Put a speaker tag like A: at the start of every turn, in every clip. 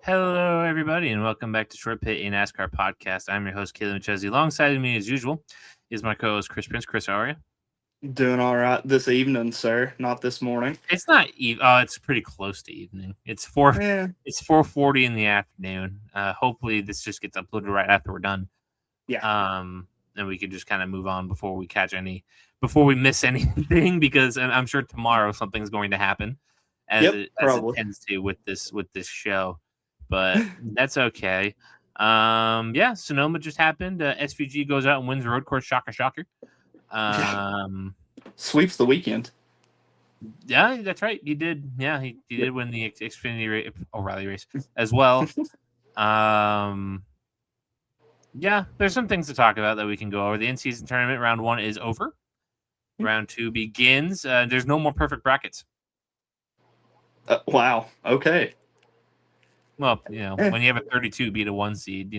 A: Hello, everybody, and welcome back to Short Pit, a NASCAR podcast. I'm your host, Caleb Chesney. Alongside me, as usual, is my co-host, Chris Prince. Chris, how are you?
B: Doing all right this evening, sir. Not this morning.
A: It's not even. Oh, it's pretty close to evening. It's four.
B: Yeah.
A: It's 4:40 in the afternoon. Hopefully, this just gets uploaded right after we're done.
B: Yeah.
A: And we could just kind of move on before we miss anything, because I'm sure tomorrow something's going to happen, as it
B: probably.
A: tends to with this show. But that's okay. Yeah, Sonoma just happened. SVG goes out and wins the road course. Shocker.
B: Sweeps the weekend.
A: Yeah, that's right. He did. Yeah, he did win the Xfinity O'Reilly race as well. Yeah, there's some things to talk about that we can go over. The in-season tournament round 1 is over. Round 2 begins. There's no more perfect brackets.
B: Wow. Okay.
A: Well, when you have a 32 beat a 1 seed,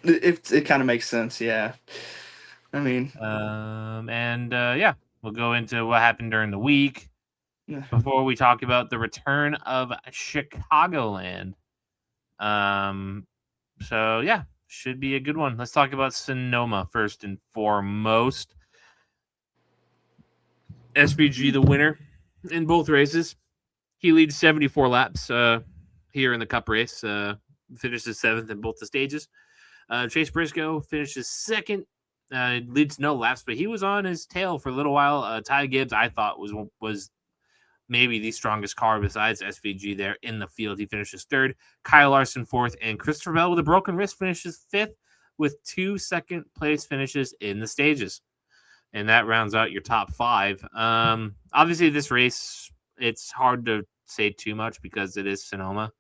B: it kind of makes sense. Yeah. I mean,
A: yeah, we'll go into what happened during the week before we talk about the return of Chicagoland. So yeah, should be a good one. Let's talk about Sonoma first and foremost. SVG the winner in both races. He leads 74 laps here in the Cup race. Finishes 7th in both the stages. Chase Briscoe finishes 2nd. Leads no laps, but he was on his tail for a little while. Ty Gibbs, I thought, was maybe the strongest car besides SVG there in the field. He finishes 3rd. Kyle Larson 4th, and Christopher Bell with a broken wrist finishes 5th with 2 second-place finishes in the stages. And that rounds out your top 5. Obviously, this race, it's hard to say too much because it is Sonoma.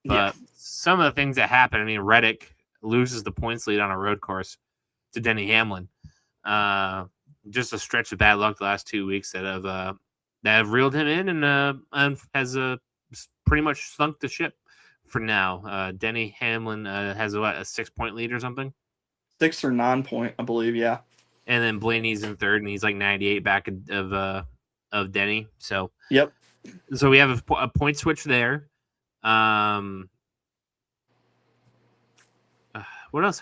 A: But some of the things that happen, I mean, Reddick loses the points lead on a road course to Denny Hamlin. Just a stretch of bad luck the last 2 weeks that have reeled him in and has pretty much sunk the ship for now. Denny Hamlin has a 6-point lead or something?
B: 6 or 9 point, I believe, yeah.
A: And then Blaney's in 3rd, and he's like 98 back of Denny. So So we have a point switch there. What else?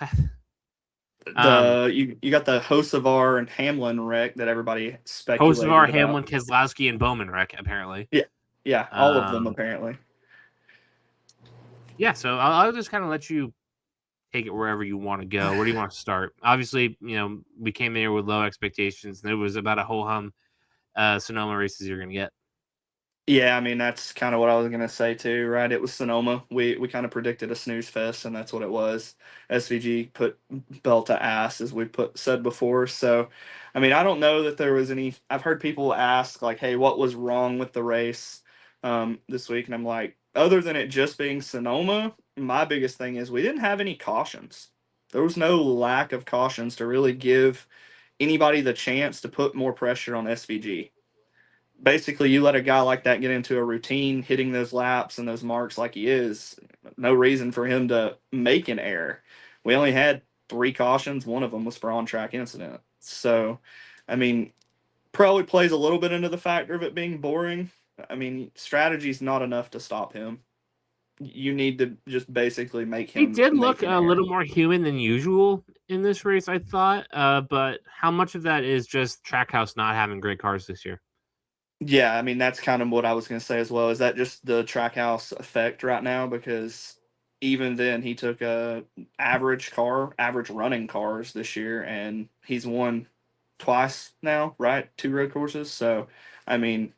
B: You got the Hocevar and Hamlin wreck that everybody speculated
A: Hocevar,
B: about.
A: Hamlin, Keselowski, and Bowman wreck, apparently.
B: Yeah, all of them apparently.
A: Yeah, so I'll just kind of let you take it wherever you want to go. Where do you want to start? Obviously, we came in here with low expectations, and it was about a ho-hum Sonoma races you're going to get.
B: Yeah, I mean, that's kind of what I was going to say too, right? It was Sonoma. We kind of predicted a snooze fest, and that's what it was. SVG put Bell to ass, as we said before. So, I mean, I don't know that there was any. I've heard people ask, like, hey, what was wrong with the race this week? And I'm like, other than it just being Sonoma, my biggest thing is we didn't have any cautions. There was no lack of cautions to really give anybody the chance to put more pressure on SVG. Basically, you let a guy like that get into a routine, hitting those laps and those marks like he is, no reason for him to make an error. We only had 3 cautions. One of them was for on-track incident. So, I mean, probably plays a little bit into the factor of it being boring. I mean, strategy's not enough to stop him. You need to just basically make him.
A: He did look a little more human than usual in this race, I thought. But how much of that is just Trackhouse not having great cars this year?
B: Yeah, I mean, that's kind of what I was going to say as well. Is that just the Trackhouse effect right now? Because even then, he took average running cars this year, and he's won twice now, right? 2 road courses. So, I mean,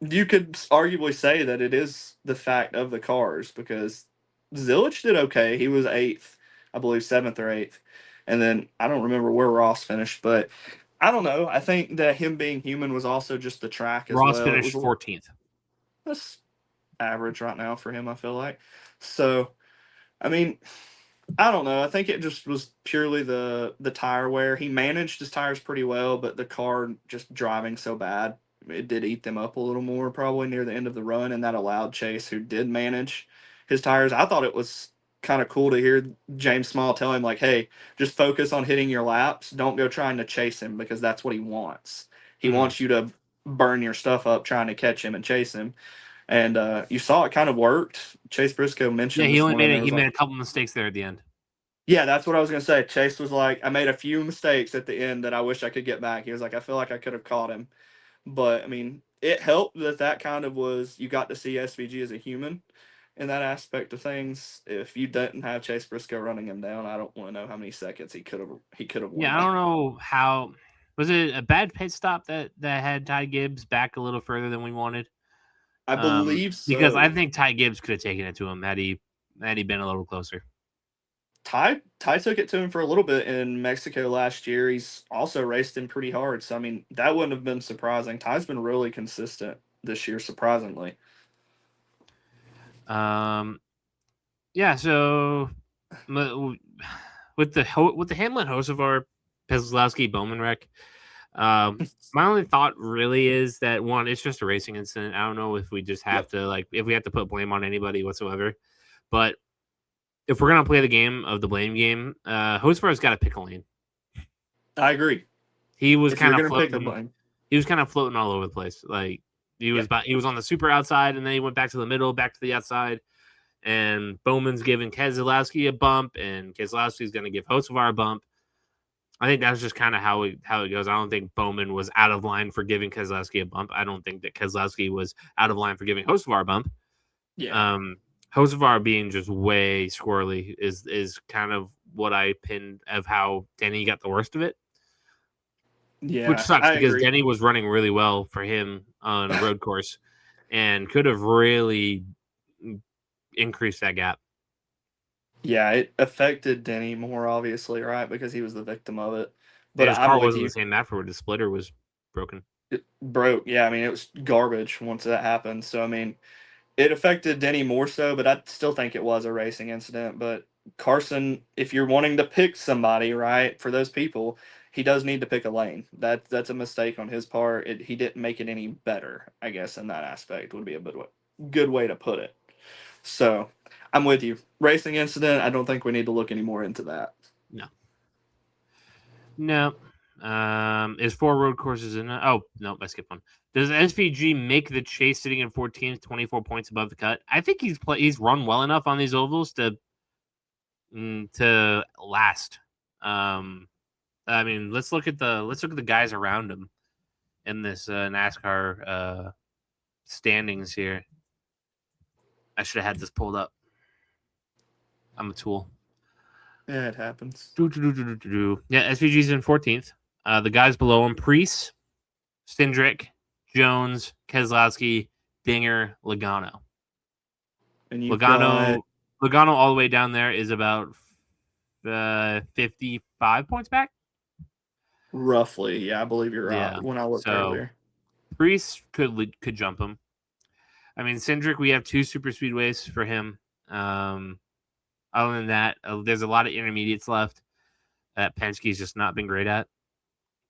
B: you could arguably say that it is the fact of the cars, because Zilich did okay. He was 8th, I believe 7th or 8th. And then I don't remember where Ross finished, but I don't know. I think that him being human was also just the track as well.
A: Ross finished 14th.
B: That's average right now for him, I feel like. So, I mean, I don't know. I think it just was purely the tire wear. He managed his tires pretty well, but the car just driving so bad, it did eat them up a little more probably near the end of the run, and that allowed Chase, who did manage his tires. I thought it was kind of cool to hear James Small tell him, like, hey, just focus on hitting your laps. Don't go trying to chase him, because that's what he wants. He wants you to burn your stuff up trying to catch him and chase him. and you saw it kind of worked. Chase Briscoe
A: Yeah,
B: mentioned
A: he
B: this
A: only
B: morning.
A: made
B: There
A: it. He
B: was like,
A: made a couple mistakes there at the end.
B: yeah, that's what I was gonna say. Chase was like, I made a few mistakes at the end that I wish I could get back. He was like, I feel like I could have caught him, but I mean, it helped that kind of was you got to see SVG as a human in that aspect of things. If you didn't have Chase Briscoe running him down, I don't want to know how many seconds he could have won
A: Yeah, I
B: by.
A: don't know how. Was it a bad pit stop that had Ty Gibbs back a little further than we wanted?
B: I believe
A: Because I
B: so.
A: think Ty Gibbs could have taken it to him had he been a little closer.
B: Ty took it to him for a little bit in Mexico last year. He's also raced him pretty hard. So I mean, that wouldn't have been surprising. Ty's been really consistent this year, surprisingly.
A: Yeah. So with the Hamlin Hocevar Keselowski Bowman wreck, my only thought really is that one, it's just a racing incident. I don't know if we just have
B: Yep,
A: to if we have to put blame on anybody whatsoever, but if we're gonna play the game of the blame game, Hocevar's got to pick a lane.
B: I agree.
A: He was
B: If you're
A: kind of
B: gonna pick a
A: floating.
B: blame,
A: He was kind of floating all over the place. Like
B: yeah,
A: he was on the super outside, and then he went back to the middle, back to the outside. And Bowman's giving Keselowski a bump, and Keselowski's going to give Hocevar a bump. I think that's just kind of how it goes. I don't think Bowman was out of line for giving Keselowski a bump. I don't think that Keselowski was out of line for giving Hocevar a bump.
B: yeah,
A: Um, Hocevar being just way squirrely is kind of what I pinned of how Denny got the worst of it, which
B: yeah.
A: sucks
B: I
A: because
B: agree.
A: Denny was running really well for him on a road course and could have really increased that gap.
B: Yeah, it affected Denny more obviously, right? Because he was the victim of it.
A: And
B: But
A: his
B: I'm
A: car
B: with
A: wasn't the
B: you.
A: same afterward. The splitter was broken.
B: It broke. Yeah, I mean it was garbage once that happened. So I mean, it affected Denny more so, but I still think it was a racing incident. But Carson, if you're wanting to pick somebody, right, for those people, he does need to pick a lane. That's a mistake on his part. He didn't make it any better, I guess, in that aspect would be a good way to put it. So I'm with you. Racing incident, I don't think we need to look any more into that.
A: No. No. Is 4 road courses in it? Oh, no, I skipped one. Does SVG make the chase sitting in 14th, 24 points above the cut? I think he's run well enough on these ovals to last. I mean, let's look at the guys around him in this NASCAR standings here. I should have had this pulled up. I'm a tool.
B: Yeah, it happens.
A: Yeah, SVG's in 14th. The guys below him: Priest, Cindric, Jones, Keselowski, Dinger, Logano.
B: And you've got
A: Logano all the way down there is about 55 points back.
B: roughly, yeah, I believe you're right
A: Yeah.
B: when I looked
A: So
B: earlier.
A: Priest could jump him. I mean, Cindric, we have 2 super speedways for him. Other than that, there's a lot of intermediates left that Penske's just not been great at.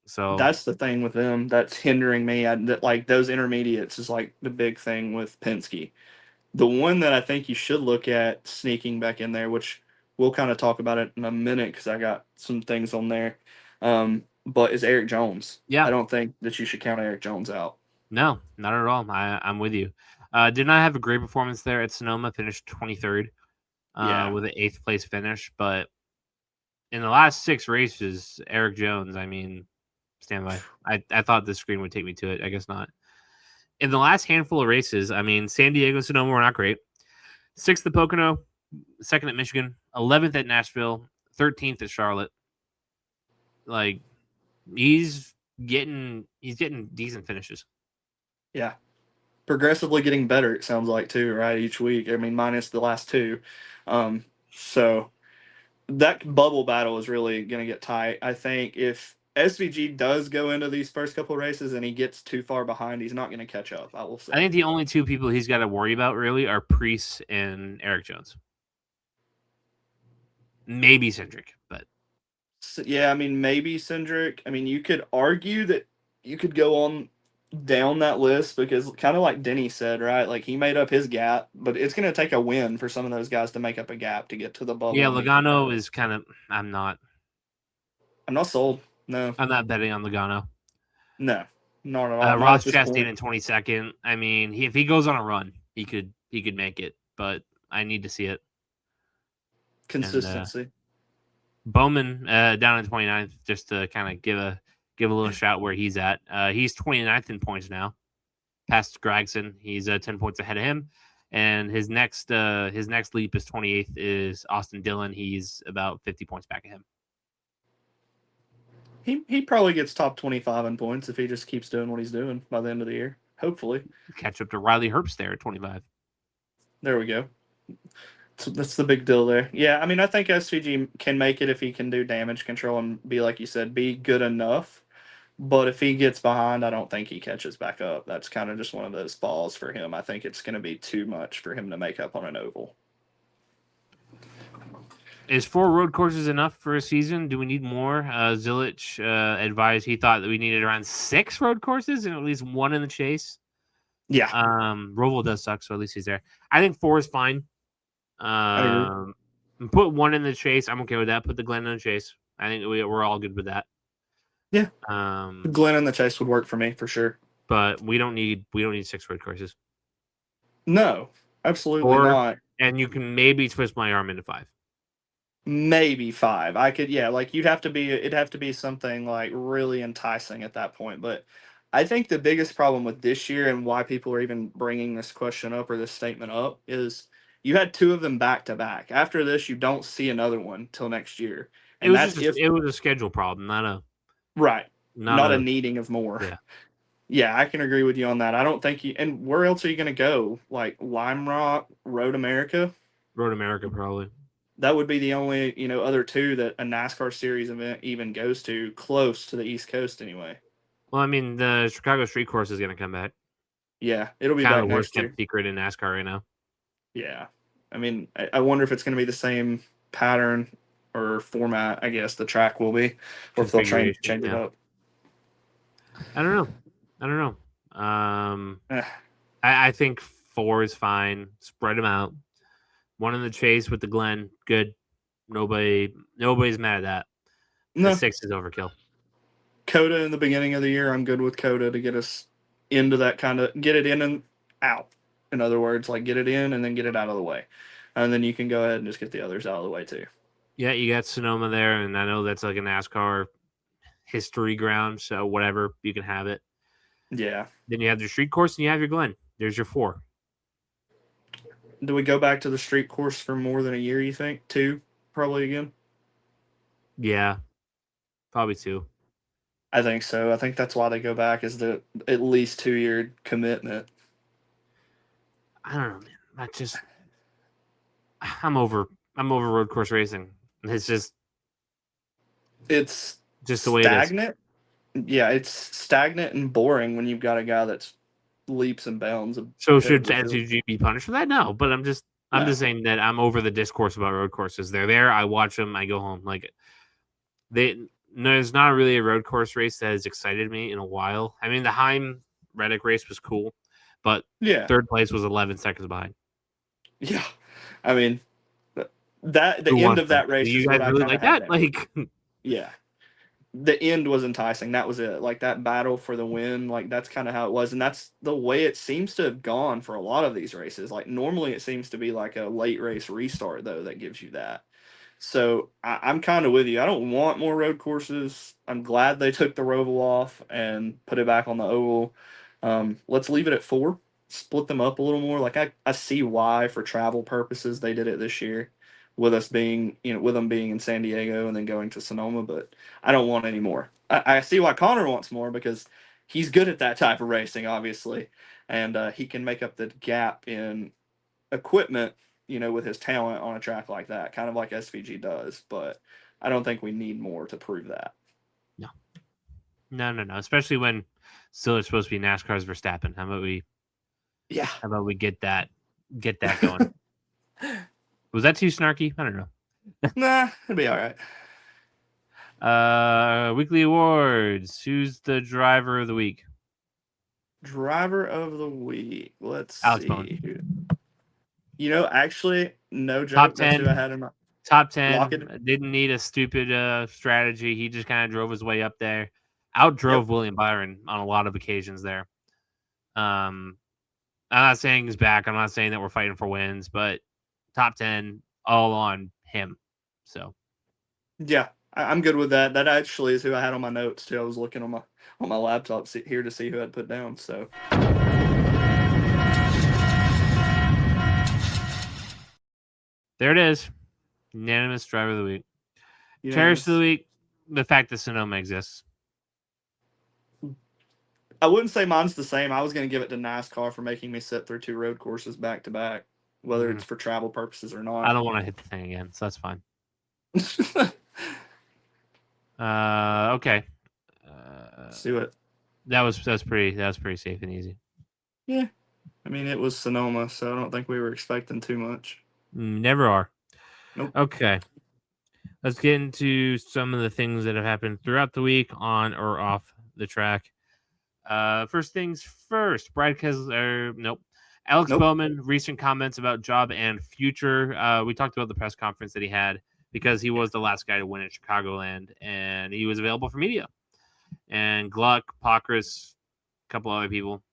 A: So
B: That's the thing with them that's hindering me. That like those intermediates is like the big thing with Penske. The one that I think you should look at sneaking back in there, which we'll kind of talk about it in a minute because I got some things on there. But is Eric Jones.
A: yeah,
B: I don't think that you should count Eric Jones out.
A: no, not at all. I'm with you. Did not have a great performance there at Sonoma. Finished 23rd
B: Yeah.
A: with an 8th place finish. But in the last 6 races, Eric Jones, I mean, stand by. I thought this screen would take me to it. I guess not. In the last handful of races, I mean, San Diego and Sonoma were not great. 6th at Pocono, 2nd at Michigan, 11th at Nashville, 13th at Charlotte. Like, he's getting decent finishes.
B: Yeah. Progressively getting better, it sounds like, too, right? Each week. I mean, minus the last two. So that bubble battle is really going to get tight. I think if SVG does go into these first couple races and he gets too far behind, he's not going to catch up, I will
A: I
B: say.
A: think the only 2 people he's got to worry about really are Priest and Eric Jones. Maybe Cindric, but
B: So, yeah, I mean, maybe Cindric. I mean, you could argue that you could go on down that list because kind of like Denny said, right? Like he made up his gap, but it's going to take a win for some of those guys to make up a gap to get to the
A: yeah,
B: bubble and be
A: Logano
B: competitive.
A: is kind of.
B: I'm not sold. No,
A: I'm not betting on Logano.
B: no, not at all. Not at
A: Ross
B: this
A: Chastain
B: point.
A: in 22nd. I mean, if he goes on a run, he could make it, but I need to see it.
B: Consistency.
A: And Bowman down in 29th, just to kind of give a little shout where he's at. He's 29th in points now, past Gregson. He's 10 points ahead of him. And his next leap is 28th is Austin Dillon. He's about 50 points back of him.
B: He probably gets top 25 in points if he just keeps doing what he's doing by the end of the year. Hopefully.
A: Catch up to Riley Herbst there at 25.
B: There we go. So that's the big deal there. Yeah, I mean, I think SVG can make it if he can do damage control and be, like you said, be good enough. But if he gets behind, I don't think he catches back up. That's kind of just one of those falls for him. I think it's going to be too much for him to make up on an oval.
A: Is 4 road courses enough for a season? Do we need more? Zilich advised he thought that we needed around 6 road courses and at least 1 in the Chase.
B: Yeah.
A: Roval does suck, so at least he's there. I think 4 is fine.
B: I agree.
A: Put 1 in the Chase. I'm okay with that. Put the Glen in the Chase. I think we're all good with that.
B: Yeah. Glen in the Chase would work for me for sure.
A: But we don't need 6 road courses.
B: No, absolutely not.
A: And you can maybe twist my arm into 5.
B: Maybe 5. I could, yeah, like it'd have to be something like really enticing at that point. But I think the biggest problem with this year and why people are even bringing this question up or this statement up is you had 2 of them back to back. After this, you don't see another one till next year. And
A: it was a schedule problem, not
B: a needing of more.
A: Yeah.
B: Yeah, I can agree with you on that. I don't think and where else are you going to go? Like Lime Rock, Road America?
A: Road America, probably.
B: That would be the only, other 2 that a NASCAR series event even goes to close to the East Coast anyway.
A: Well, I mean, the Chicago Street Course is going to come back.
B: Yeah, it'll be
A: kind
B: back
A: of the worst
B: next year.
A: kept secret in NASCAR right now.
B: Yeah. I mean, I wonder if it's going to be the same pattern or format, I guess, the track will be, or if they'll change it up.
A: I don't know. I think 4 is fine. Spread them out. 1 in the Chase with the Glen, good. Nobody's mad at that. No. The 6 is overkill.
B: Coda in the beginning of the year, I'm good with Coda to get us into that kind of get it in and out. In other words, like get it in and then get it out of the way, and then you can go ahead and just get the others out of the way too.
A: Yeah, you got Sonoma there, and I know that's like a NASCAR history ground, so whatever, you can have it.
B: Yeah.
A: Then you have the street course, and you have your Glen. There's your 4.
B: Do we go back to the street course for more than a year, you think? 2, probably again?
A: Yeah, probably 2.
B: I think so. I think that's why they go back is the at least 2-year commitment.
A: I don't know, man. I'm over road course racing. It's just the way
B: stagnant. It is. Yeah, it's stagnant and boring when you've got a guy that's leaps and bounds.
A: So should SVG be punished for that? No, but I'm just saying that I'm over the discourse about road courses. They're there. I watch them. I go home. Like there's not really a road course race that has excited me in a while. I mean, the Heim Reddick race was cool, but 3rd place was 11 seconds behind.
B: Yeah, I mean the end of that race.
A: Do you guys really like that? Like,
B: yeah. The end was enticing. That was it. Like that battle for the win, like that's kind of how it was. And that's the way it seems to have gone for a lot of these races. Like normally it seems to be like a late race restart though that gives you that. So I'm kind of with you. I don't want more road courses. I'm glad they took the Roval off and put it back on the oval. Let's leave it at 4. Split them up a little more. Like I see why for travel purposes they did it this year. With us being, with them being in San Diego and then going to Sonoma, but I don't want any more. I see why Connor wants more because he's good at that type of racing, obviously, and he can make up the gap in equipment, with his talent on a track like that, kind of like SVG does. But I don't think we need more to prove that.
A: No. Especially when still it's supposed to be NASCAR's Verstappen. How about we?
B: Yeah.
A: How about we get that going? Was that too snarky? I don't know.
B: Nah, it'll be all
A: right. Weekly awards. Who's the driver of the week?
B: Driver of the week. Let's
A: Alex
B: see.
A: Bowman.
B: Actually, no joke.
A: Top 10.
B: That's who I had in my
A: top 10. Didn't need a stupid strategy. He just kind of drove his way up there. Outdrove William Byron on a lot of occasions there. I'm not saying he's back. I'm not saying that we're fighting for wins, but top 10 all on him. So
B: Yeah, I'm good with that. That actually is who I had on my notes too. I was looking on my laptop here to see who I'd put down. So
A: there it is. Unanimous driver of the week. Cherish of the
B: unanimous.
A: week, the fact that Sonoma exists.
B: I wouldn't say mine's the same. I was going to give it to NASCAR for making me sit through 2 road courses back to back, whether
A: Mm-hmm.
B: it's for travel purposes or
A: I
B: not.
A: don't want to hit the thing again, so that's fine. Okay.
B: Let's do it.
A: That was pretty safe and easy.
B: Yeah, I mean it was Sonoma, so I don't think we were expecting too much.
A: Never are.
B: Nope.
A: Okay. Let's get into some of the things that have happened throughout the week on or off the track. First things first, Brad Keselowski, nope. Alex
B: Nope.
A: Bowman, recent comments about job and future. We talked about the press conference that he had because he was the last guy to win at Chicagoland and he was available for media. And Gluck, Pockrass, a couple other people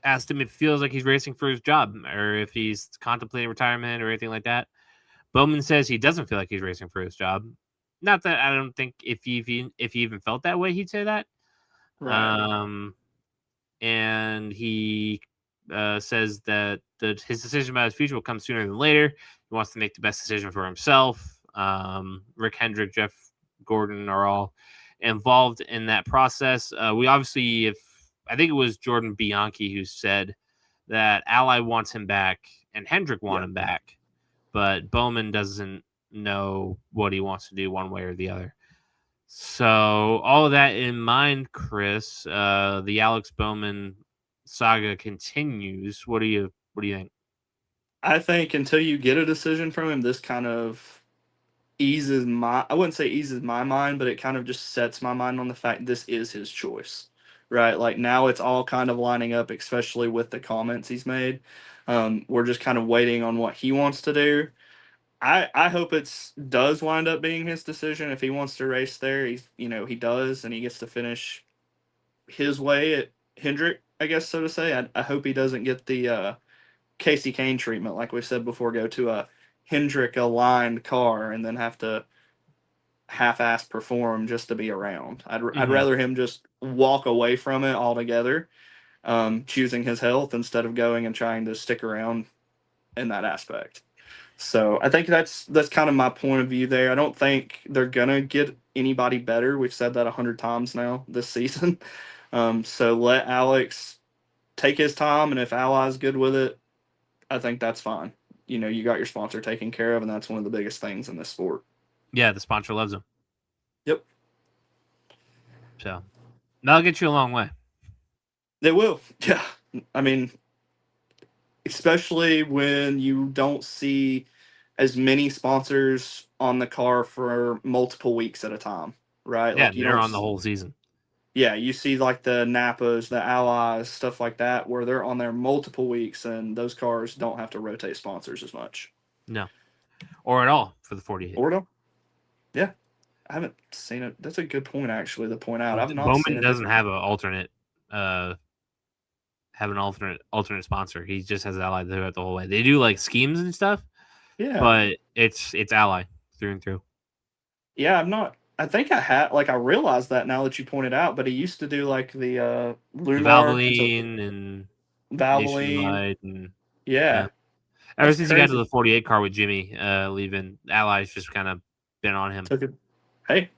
A: asked him if he feels like he's racing for his job or if he's contemplating retirement or anything like that. Bowman says he doesn't feel like he's racing for his job. Not that I don't think if he even felt that way, he'd say that.
B: Right.
A: And he says that his decision about his future will come sooner than later. He wants to make the best decision for himself. Rick Hendrick, Jeff Gordon are all involved in that process. We obviously, if I think it was Jordan Bianchi who said that Ally wants him back and Hendrick want
B: Yeah.
A: him back, but Bowman doesn't know what he wants to do one way or the other. So all of that in mind, Chris, the Alex Bowman saga continues. What do you think?
B: I think until you get a decision from him, this kind of I wouldn't say eases my mind, but it kind of just sets my mind on the fact this is his choice. Right? Like now it's all kind of lining up, especially with the comments he's made. We're just kind of waiting on what he wants to do. I hope it's does wind up being his decision. If he wants to race there, he does, and he gets to finish his way at Hendrick, I guess so to say. I hope he doesn't get the Casey Kane treatment, like we said before, go to a Hendrick aligned car and then have to half-ass perform just to be around. I'd rather him just walk away from it altogether, choosing his health instead of going and trying to stick around in that aspect. So I think that's kind of my point of view there. I don't think they're gonna get anybody better. We've said that 100 times now this season. So let Alex take his time, and if Ally's good with it, I think that's fine. You got your sponsor taken care of, and that's one of the biggest things in this sport.
A: Yeah, the sponsor loves him.
B: Yep.
A: So that'll get you a long way.
B: They will. Yeah. I mean, especially when you don't see as many sponsors on the car for multiple weeks at a time, right?
A: Yeah,
B: Like you
A: they're
B: don't.
A: on the whole season.
B: Yeah, you see like the Napas, the Allies, stuff like that, where they're on there multiple weeks, and those cars don't have to rotate sponsors as much.
A: No, or at all for the 48.
B: Or no? Yeah, I haven't seen it. That's a good point, actually. To point out, I've not seen
A: Bowman
B: a
A: doesn't
B: different.
A: have an alternate sponsor. He just has Ally throughout the whole way. They do like schemes and stuff,
B: Yeah,
A: but it's Ally through and through.
B: yeah. I'm not. I think I had I realized that now that you pointed out, but he used to do like the
A: The
B: Lunar and so
A: Valvoline and
B: Valvoline.
A: Nationwide and yeah.
B: Yeah,
A: Ever
B: that's
A: since he got to
B: crazy.
A: the 48 car with Jimmy leaving, Ally's just kind of been on him.
B: Took it. Hey,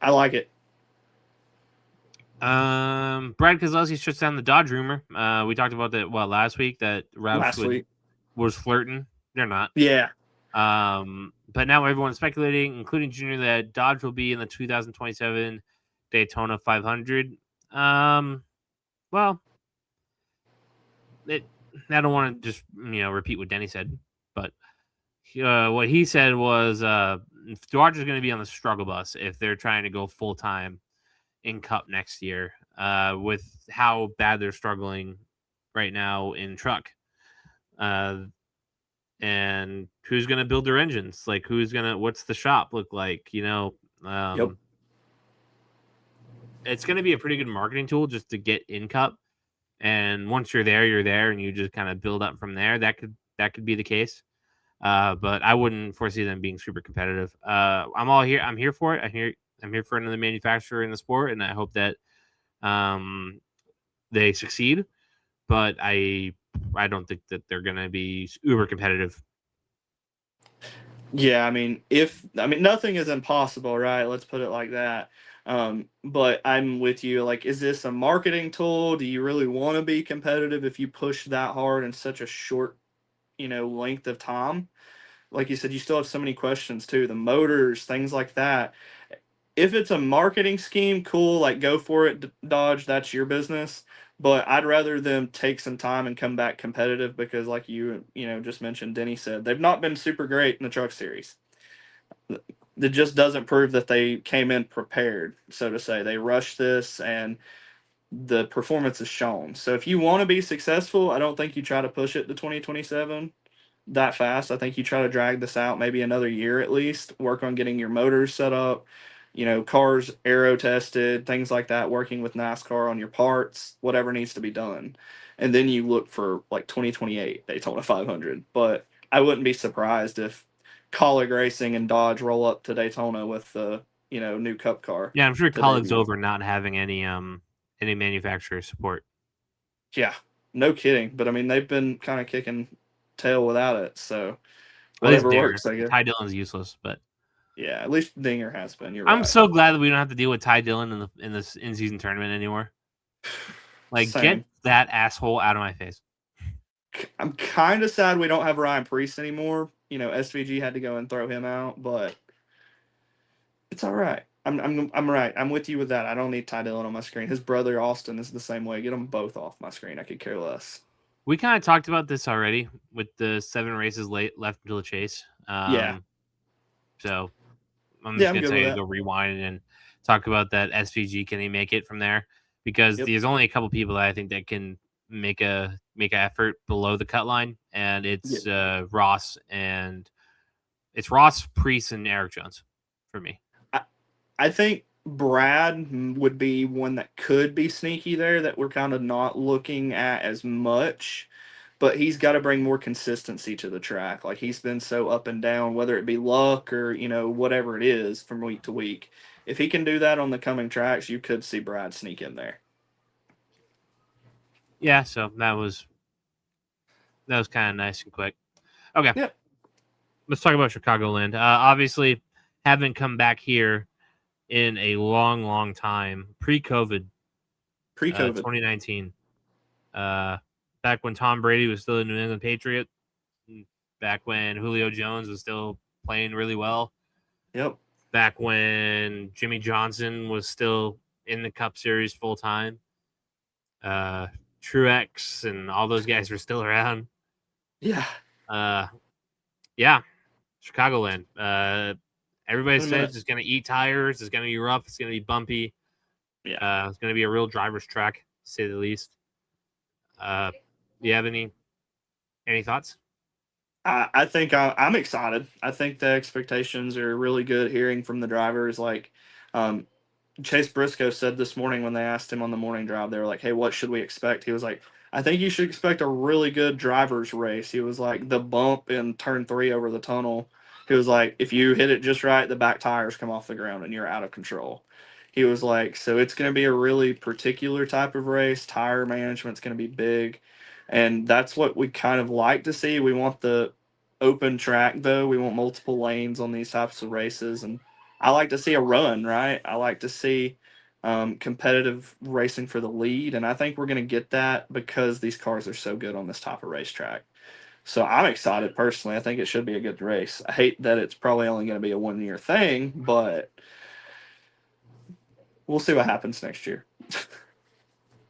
B: I like it.
A: Brad Keselowski shuts down the Dodge rumor. We talked about that last week that Roush
B: Last week.
A: was flirting. They're not.
B: Yeah.
A: But now everyone's speculating, including Junior, that Dodge will be in the 2027 Daytona 500. Well, I don't want to just repeat what Denny said, but what he said was Dodge is going to be on the struggle bus if they're trying to go full time in Cup next year. With how bad they're struggling right now in truck. And who's going to build their engines? Like, what's the shop look like?
B: Yep.
A: It's going to be a pretty good marketing tool just to get in Cup. And once you're there, and you just kind of build up from there. That could be the case. But I wouldn't foresee them being super competitive. I'm all here. I'm here for it. I'm here for another manufacturer in the sport, and I hope that um, they succeed. But I don't think that they're going to be uber competitive.
B: Yeah, I mean nothing is impossible, right? Let's put it like that. But I'm with you. Like, is this a marketing tool? Do you really want to be competitive if you push that hard in such a short, length of time? Like you said, you still have so many questions too. The motors, things like that. If it's a marketing scheme, cool, like go for it, Dodge, that's your business. But I'd rather them take some time and come back competitive because, like just mentioned, Denny said they've not been super great in the Truck Series. It just doesn't prove that they came in prepared, so to say. They rushed this, and the performance is shown. So if you want to be successful, I don't think you try to push it to 2027 that fast. I think you try to drag this out maybe another year at least, work on getting your motors set up, cars aero tested, things like that, working with NASCAR on your parts, whatever needs to be done. And then you look for like 2028 Daytona 500. But I wouldn't be surprised if Colleague Racing and Dodge roll up to Daytona with the, new Cup car
A: Yeah, I'm sure
B: to
A: colleagues
B: debut.
A: over not having any manufacturer support.
B: Yeah, no kidding. But I mean, they've been kind of kicking tail without it. So
A: At least
B: whatever
A: Dinger.
B: works, I guess.
A: Ty Dillon's useless, but
B: Yeah, at least Dinger has been. You're
A: I'm
B: right.
A: so glad that we don't have to deal with Ty Dillon in this in season tournament anymore. Like, get
B: Same.
A: that asshole out of my face.
B: I'm kind of sad we don't have Ryan Priest anymore. SVG had to go and throw him out, but it's all right. I'm right. I'm with you with that. I don't need Ty Dillon on my screen. His brother Austin is the same way. Get them both off my screen. I could care less.
A: We kind of talked about this already with the 7 races left until the chase.
B: Yeah.
A: So I'm
B: Yeah,
A: just
B: I'm
A: gonna
B: good
A: tell
B: with
A: you to
B: that.
A: go rewind and talk about that SVG. Can he make it from there? Because
B: Yep.
A: there's only a couple people that I think that can make an effort below the cut line, and
B: Yeah.
A: it's Ross, Priest, and Eric Jones for me.
B: I, I think Brad would be one that could be sneaky there that we're kind of not looking at as much, but he's got to bring more consistency to the track. Like he's been so up and down, whether it be luck or, whatever it is from week to week. If he can do that on the coming tracks, you could see Brad sneak in there.
A: Yeah, so that was kind of nice and quick. Okay,
B: Yep.
A: let's talk about Chicagoland. Obviously, haven't come back here in a long, long time. Pre-COVID,
B: Pre-COVID.
A: 2019. Back when Tom Brady was still a New England Patriot. Back when Julio Jones was still playing really well.
B: Yep.
A: Back when Jimmy Johnson was still in the Cup Series full time. Truex and all those guys were still around.
B: Yeah.
A: Uh, yeah, Chicagoland. Everybody
B: Wait a
A: says
B: minute.
A: it's going to eat tires. It's going to be rough. It's going to be bumpy.
B: Yeah.
A: It's going to be a real driver's track, to say the least. Do you have any thoughts?
B: I think I'm excited. I think the expectations are really good hearing from the drivers. Like, um, Chase Briscoe said this morning when they asked him on the morning drive, they were like, "Hey, what should we expect?" He was like, "I think you should expect a really good driver's race." He was like, "The bump in turn 3 over the tunnel." He was like, "If you hit it just right, the back tires come off the ground and you're out of control." He was like, "So it's going to be a really particular type of race. Tire management's going to be big." And that's what we kind of like to see. We want the open track, though. We want multiple lanes on these types of races. And I like to see a run, right? I like to see competitive racing for the lead, and I think we're going to get that because these cars are so good on this type of racetrack. So I'm excited personally. I think it should be a good race. I hate that it's probably only going to be a 1 year thing, but we'll see what happens next year.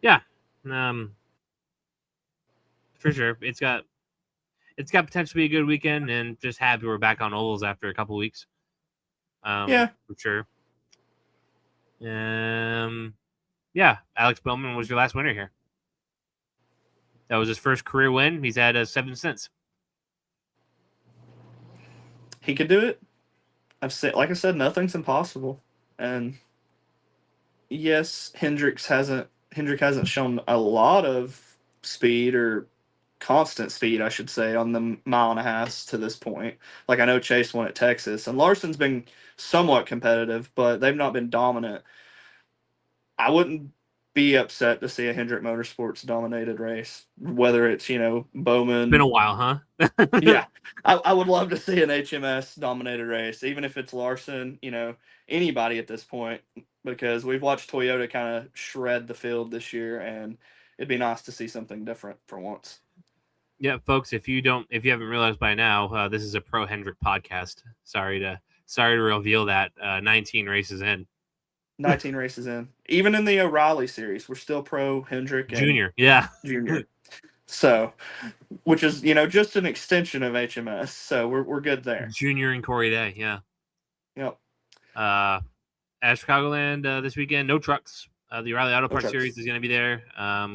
A: Yeah, for sure. It's got potential to be a good weekend, and just happy we're back on ovals after a couple weeks.
B: Yeah,
A: For sure. Yeah, Alex Bowman was your last winner here. That was his first career win. He's had 7 since.
B: he could do it. I've said, like I said, nothing's impossible. And yes, Hendricks hasn't Hendrick hasn't shown a lot of speed or constant speed, I should say, on the mile and a half to this point. Like I know Chase won at Texas, and Larson's been somewhat competitive, but they've not been dominant. I wouldn't be upset to see a Hendrick Motorsports dominated race, whether it's
A: Been a
B: Bowman.
A: while, huh?
B: Yeah, I would love to see an HMS dominated race, even if it's Larson, anybody at this point, because we've watched Toyota kind of shred the field this year, and it'd be nice to see something different for once.
A: Yeah, folks, if you haven't realized by now, this is a pro Hendrick podcast. Sorry to reveal that 19 races in.
B: 19 races in, even in the O'Reilly series, we're still pro Hendrick and
A: Junior, yeah.
B: Junior. So, which is just an extension of HMS. So we're good there.
A: Junior and Corey Day, yeah.
B: Yep.
A: At Chicagoland this weekend, no trucks. The O'Reilly Auto Parts Series is going to be there.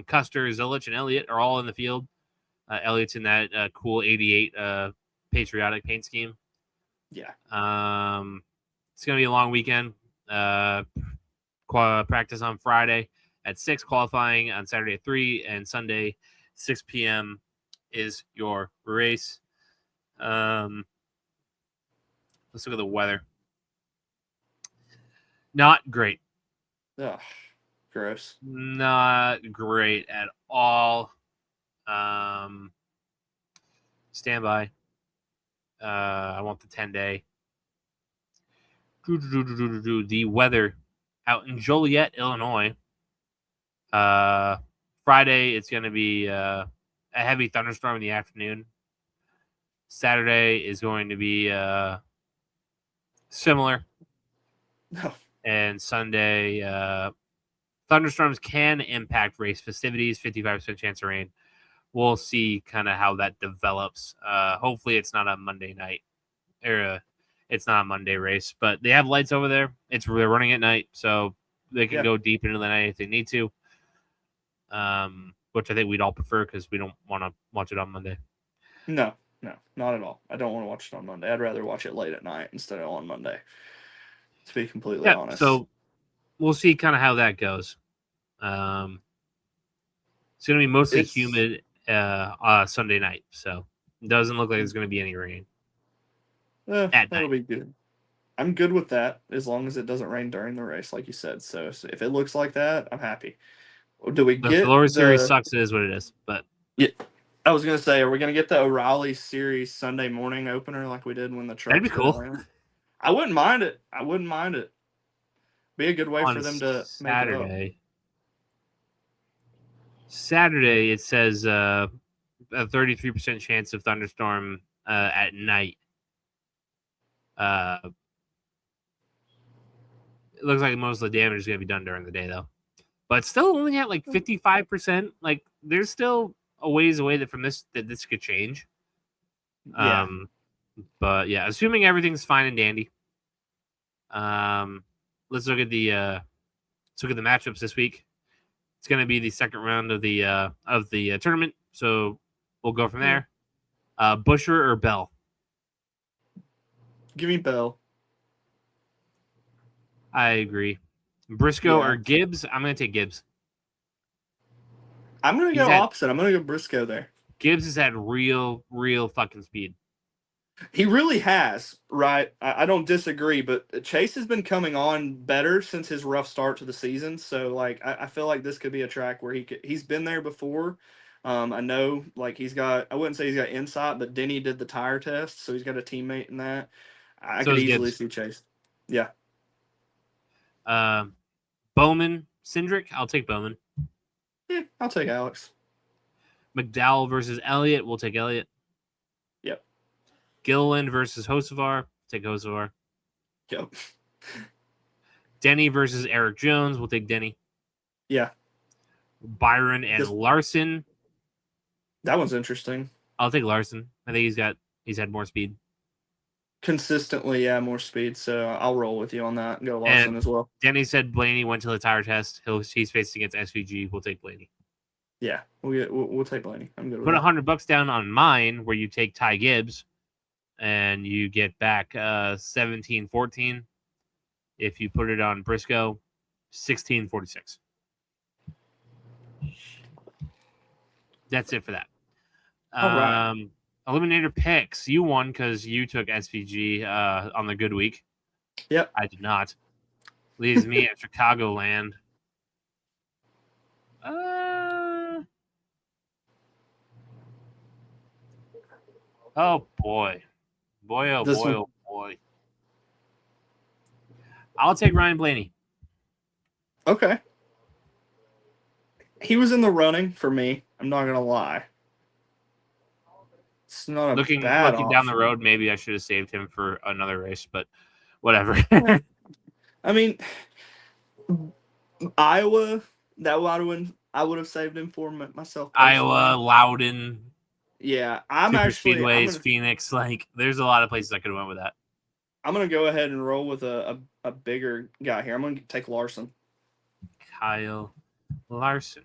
A: Custer, Zilich, and Elliott are all in the field. Elliott's in that cool 88 patriotic paint scheme.
B: Yeah.
A: It's going to be a long weekend. Practice on Friday at 6, qualifying on Saturday at 3, and Sunday 6 p.m. is your race. Let's look at the weather. Not great.
B: Ugh, gross.
A: Not great at all. Stand by. I want the 10-day. The weather out in Joliet, Illinois. Friday, it's going to be a heavy thunderstorm in the afternoon. Saturday is going to be similar.
B: No.
A: And Sunday, thunderstorms can impact race festivities, 55% chance of rain. We'll see kind of how that develops. Hopefully it's not a Monday night or it's not a Monday race, but they have lights over there. They're running at night, so they can go deep into the night if they need to. Which I think we'd all prefer because we don't want to watch it on Monday.
B: No, not at all. I don't want to watch it on Monday. I'd rather watch it late at night instead of on Monday, to be completely honest.
A: So we'll see kind of how that goes. It's going to be mostly humid Sunday night, so it doesn't look like there's going to be any rain.
B: That'll be good. I'm good with that as long as it doesn't rain during the race, like you said. So if it looks like that, I'm happy. Do we get
A: the Florida Series sucks? It is what it is. But
B: yeah, I was gonna say, are we gonna get the O'Reilly Series Sunday morning opener like we did when the trucks?
A: That'd be cool.
B: I wouldn't mind it. Be a good way
A: on
B: for them to
A: Saturday.
B: make it up.
A: Saturday, it says a 33% chance of thunderstorm at night. It looks like most of the damage is going to be done during the day, though. But still only at like 55%. Like, there's still a ways away that this could change.
B: Yeah.
A: But yeah, assuming everything's fine and dandy. Let's look at the matchups this week. It's going to be the second round of the tournament, so we'll go from there. Buescher or Bell?
B: Give me Bell.
A: I agree. Briscoe or Gibbs? I'm going to take Gibbs.
B: I'm going to go opposite. I'm going to go Briscoe there.
A: Gibbs has had real fucking speed.
B: He really has, right? I don't disagree, but Chase has been coming on better since his rough start to the season. So, like, I feel like this could be a track where he's been there before. I know, like, I wouldn't say he's got insight, but Denny did the tire test, so he's got a teammate in that. I could easily see Chase. Yeah.
A: Bowman, Cindric? I'll take Bowman.
B: Yeah, I'll take Alex.
A: McDowell versus Elliott. We'll take Elliott.
B: Yep.
A: Gilliland versus Hocevar. Take Hocevar.
B: Yep.
A: Denny versus Eric Jones. We'll take Denny.
B: Yeah.
A: Byron and Larson.
B: That one's interesting.
A: I'll take Larson. I think he's had more speed.
B: Consistently, yeah, more speed. So I'll roll with you on that and go Larson as well.
A: Denny said Blaney went to the tire test. He's facing against SVG. We'll take Blaney.
B: Yeah, we'll take Blaney. I'm good with
A: Put
B: that.
A: $100 down on mine, where you take Ty Gibbs, and you get back 17-14. If you put it on Briscoe, 16-46. That's it for that.
B: All right.
A: Eliminator picks. You won because you took SVG on the good week.
B: Yep.
A: I did not. Leaves me at Chicagoland. Oh boy. Oh
B: This one.
A: boy. I'll take Ryan Blaney.
B: Okay. He was in the running for me. I'm not gonna lie. It's not a
A: Looking
B: bad
A: down the
B: option.
A: road, maybe I should have saved him for another race, but whatever.
B: I mean, Iowa. I would have saved him for myself personally.
A: Iowa, Loudon,
B: Yeah,
A: Super
B: I'm
A: Speedways,
B: gonna
A: Phoenix. Like, there's a lot of places I could have went with that.
B: go ahead and roll with a bigger guy here. I'm gonna take Larson.
A: Kyle Larson.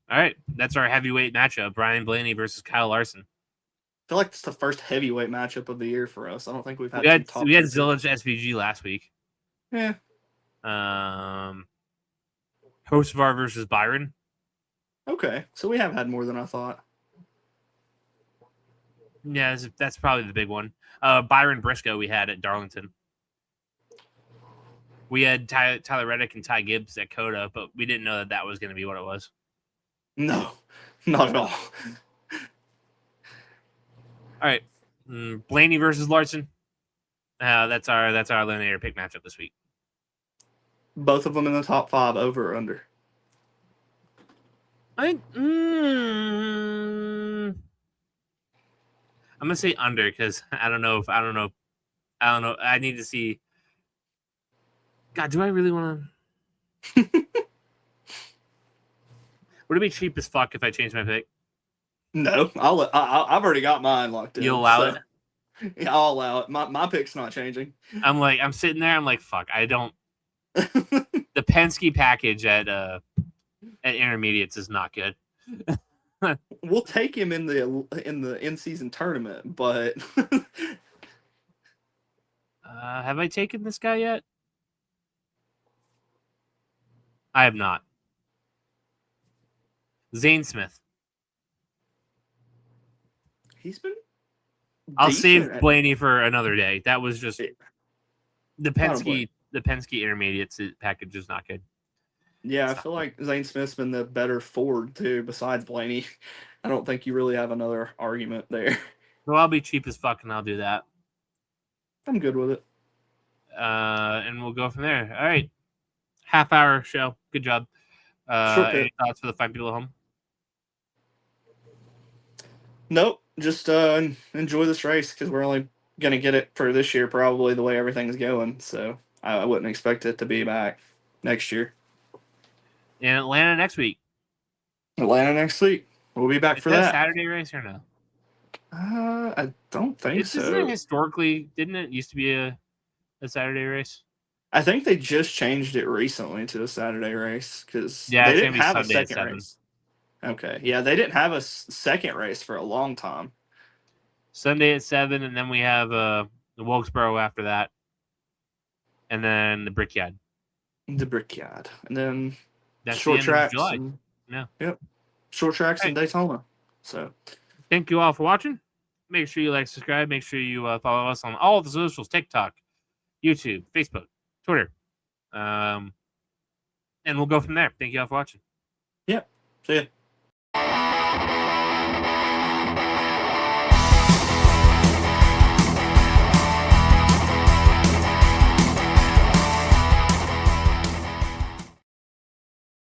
A: All right, that's our heavyweight matchup: Brian Blaney versus Kyle Larson.
B: I feel like it's the first heavyweight matchup of the year for us. I don't think we've had
A: We had
B: top tier
A: Zillage SVG last week.
B: Yeah.
A: Hocevar versus Byron.
B: Okay, so we have had more than I thought.
A: Yeah, that's probably the big one. Byron Briscoe we had at Darlington. We had Tyler Reddick and Ty Gibbs at Coda, but we didn't know that was going to be what it was.
B: No, not at all.
A: All right, Blaney versus Larson. That's our eliminator pick matchup this week.
B: Both of them in the top 5, over or under.
A: I'm gonna say under because I don't know. I need to see. God, do I really want to? Would it be cheap as fuck if I changed my pick?
B: No, I've already got mine locked in.
A: You'll allow it?
B: Yeah, I'll allow it. My pick's not changing.
A: I'm sitting there. I'm like, fuck. I don't. The Penske package at intermediates is not good.
B: We'll take him in the in-season tournament, but
A: have I taken this guy yet? I have not. Zane Smith.
B: He's been.
A: I'll save Blaney for another day. That was just the Penske. The Penske intermediates package is not good.
B: Yeah, I feel like Zane Smith's been the better Ford too. Besides Blaney, I don't think you really have another argument there.
A: So I'll be cheap as fuck and I'll do that.
B: I'm good with it.
A: And we'll go from there. All right, half-hour show. Good job. Any thoughts for the fine people at home?
B: Nope. Just enjoy this race because we're only gonna get it for this year, probably the way everything's going. So I wouldn't expect it to be back next year.
A: In Atlanta next week.
B: Atlanta next week. We'll be back for that.
A: Saturday race or no?
B: I don't think so.
A: Isn't it historically? Didn't it used to be a Saturday race?
B: I think they just changed it recently to a Saturday race because they didn't have a second race. Okay, yeah, they didn't have a second race for a long time.
A: Sunday at 7, and then we have the Wilkesboro after that, and then the Brickyard.
B: The Brickyard, and then
A: that's
B: short
A: the end
B: tracks.
A: of July.
B: Yeah. Yep. Short tracks in Daytona. So,
A: thank you all for watching. Make sure you like, subscribe. Make sure you follow us on all the socials: TikTok, YouTube, Facebook, Twitter. And we'll go from there. Thank you all for watching.
B: Yep. See ya.